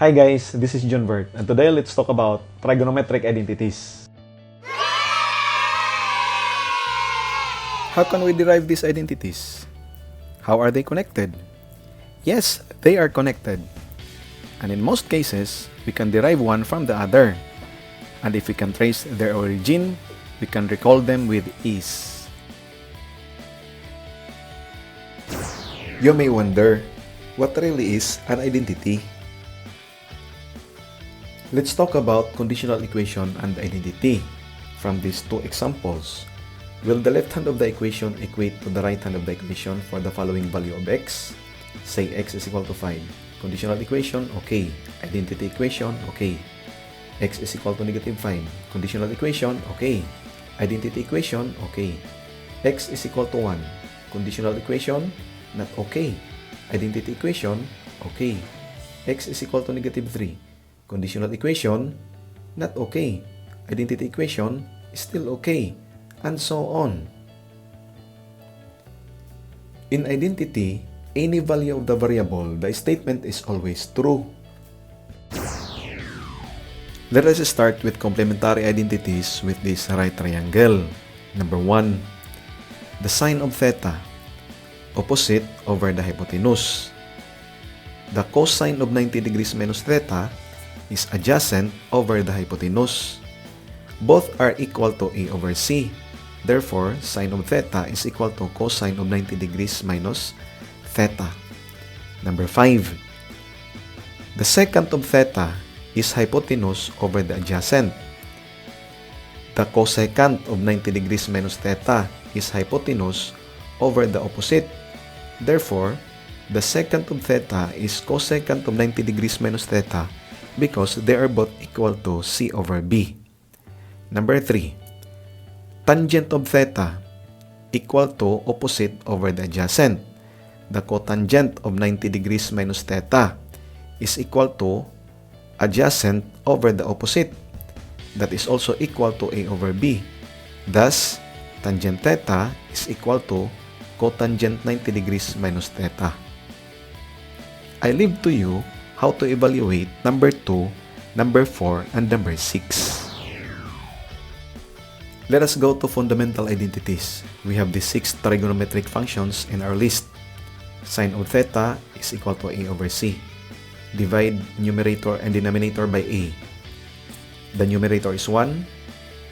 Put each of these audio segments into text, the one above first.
Hi guys, this is John Bert, and today let's talk about trigonometric identities. How can we derive these identities? How are they connected? Yes, they are connected. And in most cases, we can derive one from the other. And if we can trace their origin, we can recall them with ease. You may wonder, what really is an identity? Let's talk about conditional equation and identity from these two examples. Will the left hand of the equation equate to the right hand of the equation for the following value of x? Say x is equal to 5. Conditional equation, okay. Identity equation, okay. X is equal to negative 5. Conditional equation, okay. Identity equation, okay. X is equal to 1. Conditional equation, not okay. Identity equation, okay. X is equal to negative 3. Conditional equation, not okay. Identity equation, still okay. And so on. In identity, any value of the variable, the statement is always true. Let us start with complementary identities with this right triangle. Number 1, the sine of theta, opposite over the hypotenuse. The cosine of 90 degrees minus theta is adjacent over the hypotenuse. Both are equal to a over c. Therefore, sine of theta is equal to cosine of 90 degrees minus theta. Number 5. The secant of theta is hypotenuse over the adjacent. The cosecant of 90 degrees minus theta is hypotenuse over the opposite. Therefore, the secant of theta is cosecant of 90 degrees minus theta because they are both equal to c over b. Number 3. Tangent of theta equal to opposite over the adjacent. The cotangent of 90 degrees minus theta is equal to adjacent over the opposite. That is also equal to a over b. Thus, tangent theta is equal to cotangent 90 degrees minus theta. I leave to you how to evaluate number 2, number 4, and number 6. Let us go to fundamental identities. We have the 6 trigonometric functions in our list. Sine of theta is equal to a over c. Divide numerator and denominator by a. The numerator is 1.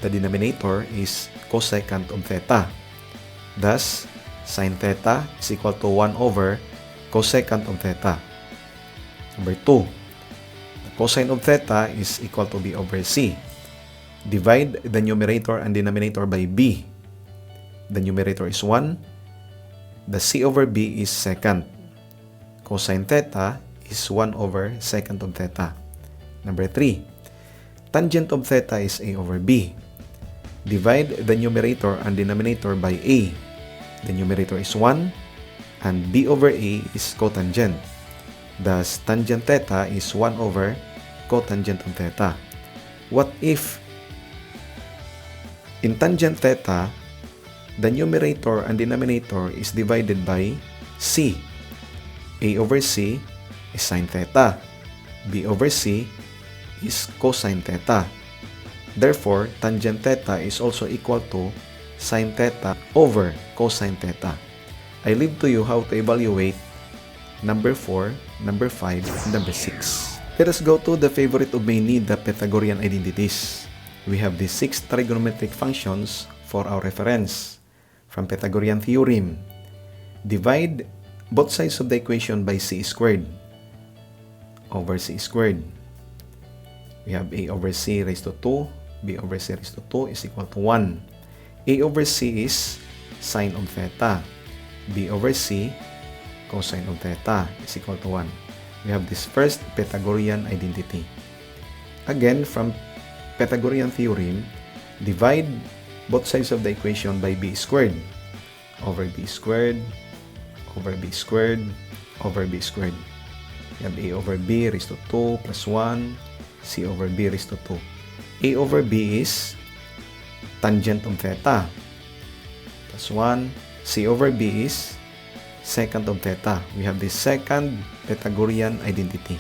The denominator is cosecant of theta. Thus, sine theta is equal to 1 over cosecant of theta. Number 2. The cosine of theta is equal to b over c. Divide the numerator and denominator by b. The numerator is 1. The c over b is secant. Cosine theta is 1 over secant of theta. Number 3. Tangent of theta is a over b. Divide the numerator and denominator by a. The numerator is 1 and b over a is cotangent. Thus, tangent theta is 1 over cotangent of theta. What if in tangent theta, the numerator and denominator is divided by c? A over c is sine theta. B over c is cosine theta. Therefore, tangent theta is also equal to sine theta over cosine theta. I leave to you how to evaluate number 4, number 5, and number 6. Let us go to the favorite of many, the Pythagorean identities. We have the 6 trigonometric functions for our reference. From Pythagorean theorem, divide both sides of the equation by c squared over c squared. We have a over c raised to 2, b over c raised to 2 is equal to 1. A over c is sine of theta. b over c cosine of theta is equal to 1. We have this first Pythagorean identity. Again, from Pythagorean theorem, divide both sides of the equation by b squared over b squared over b squared over b squared. We have a over b raised to 2 plus 1, c over b raised to 2. A over b is tangent of theta plus 1, c over b is secant of theta. We have the second Pythagorean identity.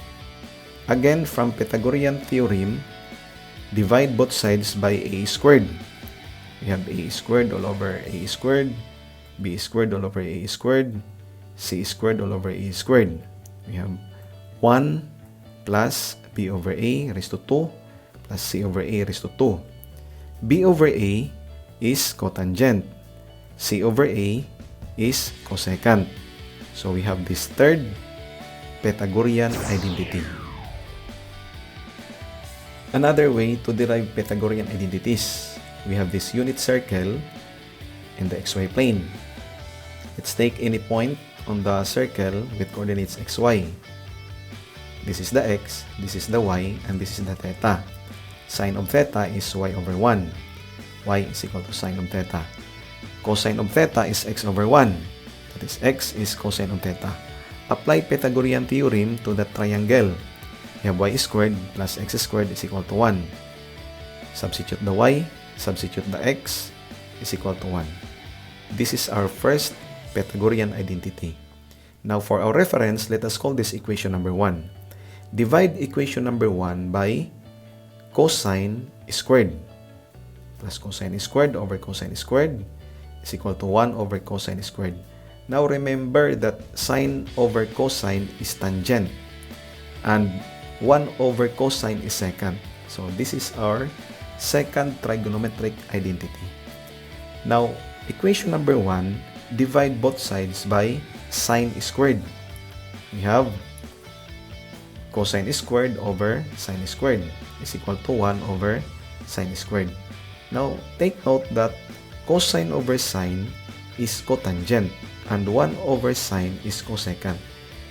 Again, from Pythagorean theorem, divide both sides by a squared. We have a squared all over a squared, b squared all over a squared, c squared all over a squared. We have 1 plus b over a raised to 2 plus c over a raised to 2. b over a is cotangent. c over a is cosecant. So we have this third Pythagorean identity. Another way to derive Pythagorean identities, we have this unit circle in the xy plane. Let's take any point on the circle with coordinates xy. This is the x, this is the y, and this is the theta. Sine of theta is y over 1. Y is equal to sine of theta. Cosine of theta is x over 1. That is, x is cosine of theta. Apply Pythagorean theorem to the triangle. You have y squared plus x squared is equal to 1. Substitute the y, substitute the x is equal to 1. This is our first Pythagorean identity. Now for our reference, let us call this equation number 1. Divide equation number 1 by cosine squared plus cosine squared over cosine squared is equal to 1 over cosine squared. Now remember that sine over cosine is tangent and 1 over cosine is secant. So this is our second trigonometric identity. Now equation number 1, divide both sides by sine squared. We have cosine squared over sine squared is equal to 1 over sine squared. Now, take note that cosine over sine is cotangent and 1 over sine is cosecant.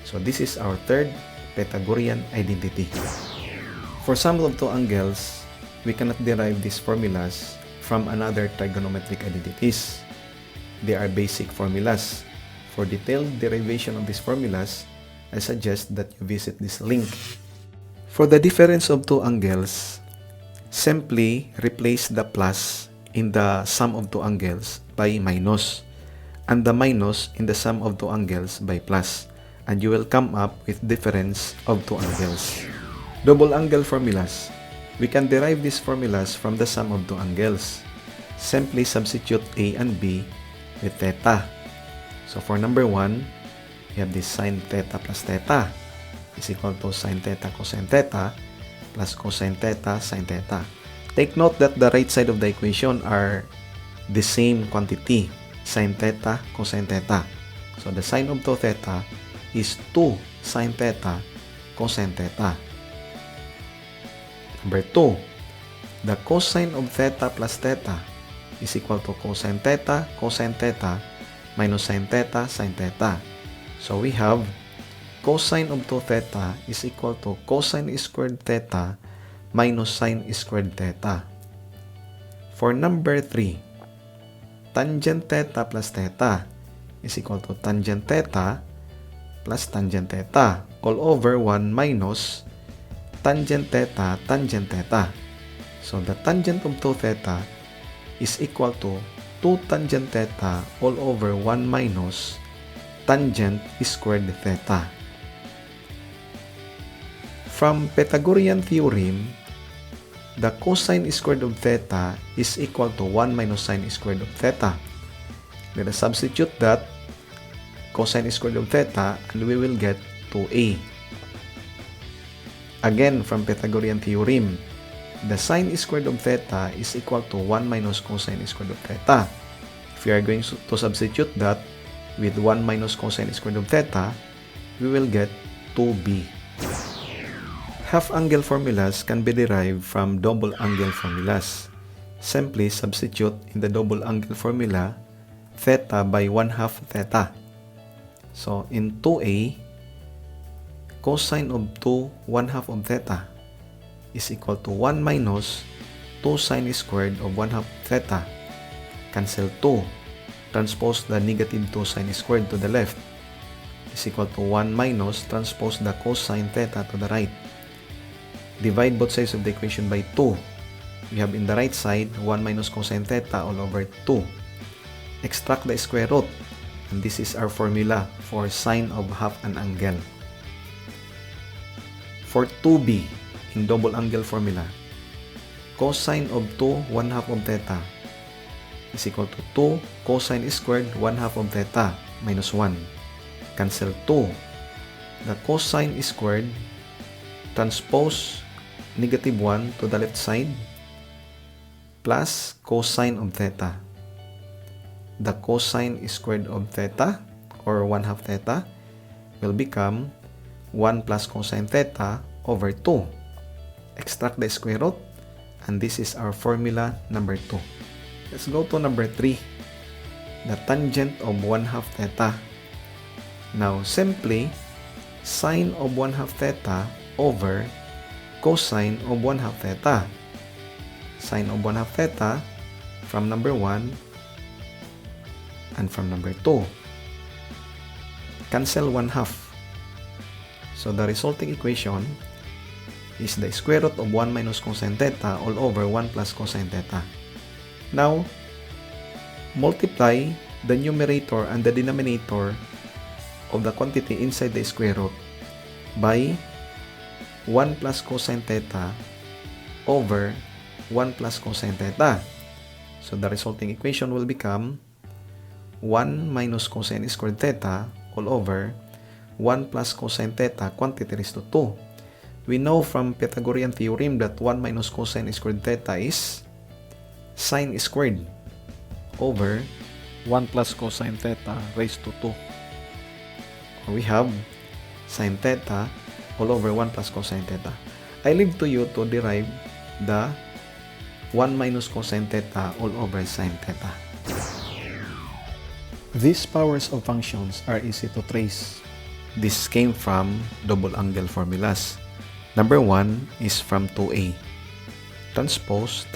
So, this is our third Pythagorean identity. For sum of two angles, we cannot derive these formulas from another trigonometric identities. They are basic formulas. For detailed derivation of these formulas, I suggest that you visit this link. For the difference of two angles, simply replace the plus in the sum of two angles by minus and the minus in the sum of two angles by plus, and you will come up with difference of two angles. Double angle formulas. We can derive these formulas from the sum of two angles. Simply substitute a and b with theta. So for number 1, we have this sine theta plus theta is equal to sine theta cosine theta plus cosine theta sine theta. Take note that the right side of the equation are the same quantity, sine theta cosine theta. So the sine of 2 theta is 2 sine theta cosine theta. Number 2, the cosine of theta plus theta is equal to cosine theta cosine theta minus sine theta sine theta. So we have cosine of 2 theta is equal to cosine squared theta minus sine squared theta. For number 3, tangent theta plus theta is equal to tangent theta plus tangent theta all over 1 minus tangent theta tangent theta. So the tangent of 2 theta is equal to 2 tangent theta all over 1 minus tangent squared theta. From Pythagorean theorem, the cosine squared of theta is equal to 1 minus sine squared of theta. Let us substitute that cosine squared of theta and we will get 2a. Again, from Pythagorean theorem, the sine squared of theta is equal to 1 minus cosine squared of theta. If we are going to substitute that with 1 minus cosine squared of theta, we will get 2b. Half angle formulas can be derived from double angle formulas. Simply substitute in the double angle formula theta by 1/2 theta. So in 2a, cosine of 2 1/2 of theta is equal to 1 minus 2 sine squared of 1/2 theta. Cancel 2. Transpose the negative 2 sine squared to the left is equal to 1 minus transpose the cosine theta to the right. Divide both sides of the equation by 2. We have in the right side 1 minus cosine theta all over 2. Extract the square root, and this is our formula for sine of half an angle. For 2b, in double angle formula, cosine of 2 1/2 of theta is equal to 2 cosine squared 1/2 of theta minus 1. Cancel 2. The cosine squared, transpose negative 1 to the left side, plus cosine of theta. The cosine squared of theta, or 1/2 theta, will become 1 plus cosine theta over 2. Extract the square root, and this is our formula number 2. Let's go to number 3. The tangent of 1/2 theta. Now, simply, sine of 1/2 theta over cosine of 1/2 theta. Sine of 1/2 theta from number 1 and from number 2. Cancel 1/2. So the resulting equation is the square root of 1 minus cosine theta all over 1 plus cosine theta. Now, multiply the numerator and the denominator of the quantity inside the square root by 1 plus cosine theta over 1 plus cosine theta. So the resulting equation will become 1 minus cosine squared theta all over 1 plus cosine theta quantity raised to 2. We know from Pythagorean theorem that 1 minus cosine squared theta is sine squared over 1 plus cosine theta raised to 2. We have sine theta all over 1 plus cosine theta. I leave to you to derive the 1 minus cosine theta all over sine theta. These powers of functions are easy to trace. This came from double angle formulas. Number 1 is from 2a. Transpose,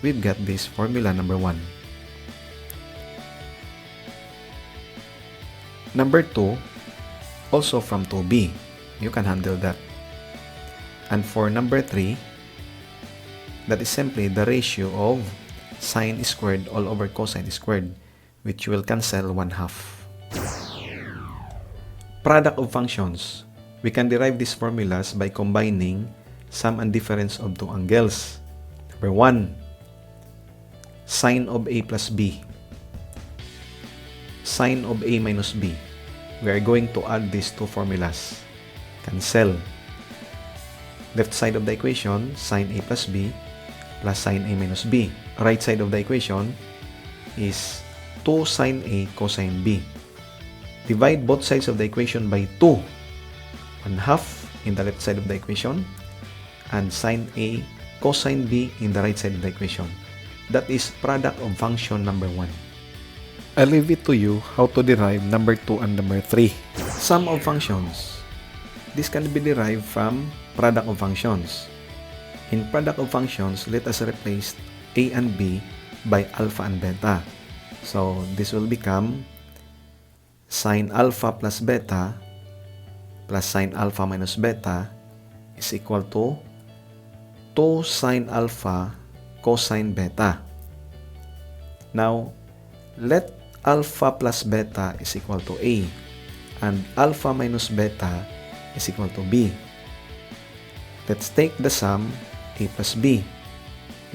we've got this formula number 1. Number 2, also from 2b. You can handle that. And for number 3, that is simply the ratio of sine squared all over cosine squared, which will cancel 1/2. Product of functions. We can derive these formulas by combining sum and difference of two angles. Number 1, sine of a plus b. Sine of a minus b. We are going to add these two formulas. Cancel. Left side of the equation, sine a plus b plus sine a minus b. Right side of the equation is 2 sine a cosine b. Divide both sides of the equation by 2. 1/2 in the left side of the equation and sine a cosine b in the right side of the equation. That is product of function number 1. I leave it to you how to derive number 2 and number 3. Sum of functions. This can be derived from product of functions. In product of functions, let us replace a and b by alpha and beta. So this will become sine alpha plus beta plus sine alpha minus beta is equal to 2 sine alpha cosine beta. Now, let alpha plus beta is equal to a and alpha minus beta is equal to b. Let's take the sum a plus b.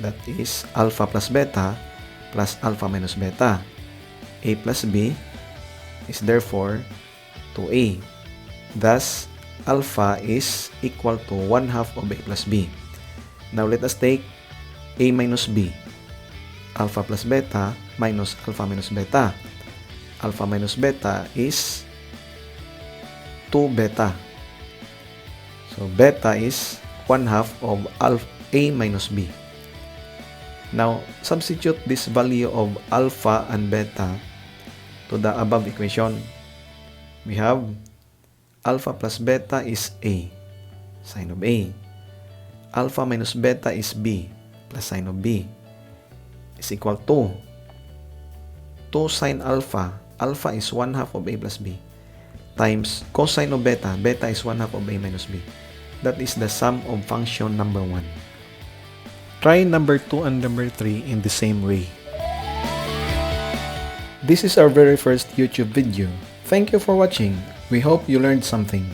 That is alpha plus beta plus alpha minus beta. A plus b is therefore 2a. Thus, alpha is equal to 1/2 of a plus b. Now, let us take a minus b. Alpha plus beta minus alpha minus beta. Alpha minus beta is 2 beta. So, beta is 1/2 of a minus b. Now, substitute this value of alpha and beta to the above equation. We have alpha plus beta is a, sine of a. Alpha minus beta is b, plus sine of b, is equal to 2 sine alpha. Alpha is 1/2 of a plus b, times cosine of beta. Beta is 1/2 of a minus b. That is the sum of function number 1. Try number 2 and number 3 in the same way. This is our very first YouTube video. Thank you for watching. We hope you learned something.